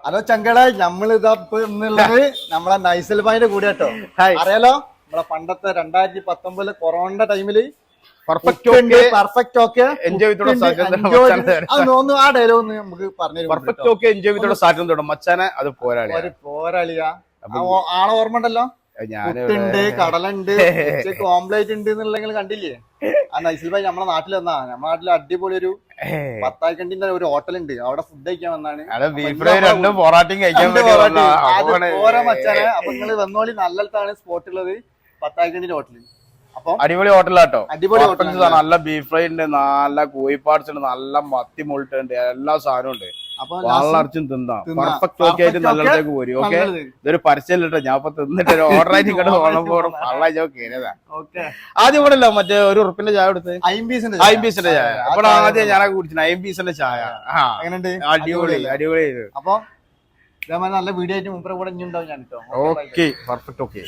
Hello ചങ്കളെ, നമ്മളിതാ ഇന്നുള്ളത് നമ്മളെ നൈസൽ ഭായിന്റെ കൂടെ കേട്ടോ. അറിയാലോ, നമ്മളെ പണ്ടത്തെ 2019 കൊറോണ ടൈമില് പെർഫെക്റ്റ് ഓക്കെ തോന്നുന്നു. ആ ഡയലോഗ് ഒന്ന് നമുക്ക് പറഞ്ഞു മച്ചാനെ അത് പോരാളിയാ. ആളെ ഓർമ്മ ഉണ്ടല്ലോ, പുട്ടുണ്ട്, കടലുണ്ട്, ഉച്ചക്ക് ഓംപ്ലേറ്റ് ഉണ്ട് എന്നുള്ളത് കണ്ടില്ലേ? ആ നൈസിൽ ഭായി നമ്മളെ നാട്ടിൽ വന്നാ. നമ്മുടെ നാട്ടിൽ അടിപൊളി ഒരു പത്തായിക്കണ്ടിന്റെ ഒരു ഹോട്ടലുണ്ട്, അവിടെ ഫുഡ് കഴിക്കാൻ വന്നാണ്. ഓരോ മച്ചാനെ. അപ്പൊ നിങ്ങള് വന്നോളി, നല്ലതാണ് സ്പോട്ട് ഉള്ളത്, പത്തായിക്കണ്ടിന്റെ ഹോട്ടല്. അപ്പൊ അടിപൊളി ഹോട്ടലാട്ടോ. അടിപൊളി ഹോട്ടൽ, നല്ല ബീഫ് ഫ്രൈ ഉണ്ട്, നല്ല കോഴി പാർട്സ് ഉണ്ട്, നല്ല മത്തി മുൾട്ടുണ്ട്, എല്ലാ സാധനവും ഉണ്ട്. വളർച്ചും തിന്നാം. പെർഫെക്റ്റ് ഓക്കെ ആയിട്ട് നല്ലടത്തേക്ക് പോരും. ഓക്കെ, ഇതൊരു പരസ്യമില്ലട്ടോ, ഞാൻ ഇപ്പൊ തിന്നിട്ട് ഒരു ഓർഡർ ആയിട്ട് ഇങ്ങോട്ട് പോകണം കയറിയതാ. ആദ്യം ഇവിടെ അല്ല മറ്റേ ഒരു ഉറുപ്പിന്റെ ചായ എടുത്ത് 50 ചായ. അപ്പോൾ ആദ്യം ഞാനൊക്കെ കുടിച്ചിട്ടുണ്ട് 50 ചായ. അടിപൊളി അടിപൊളി. അപ്പൊ ഇതേമാതിരി നല്ല വീഡിയോ ആയിട്ട് മുമ്പ് കൂടെ ഇനി ഉണ്ടാവും ഞാൻ. Okay, perfect okay.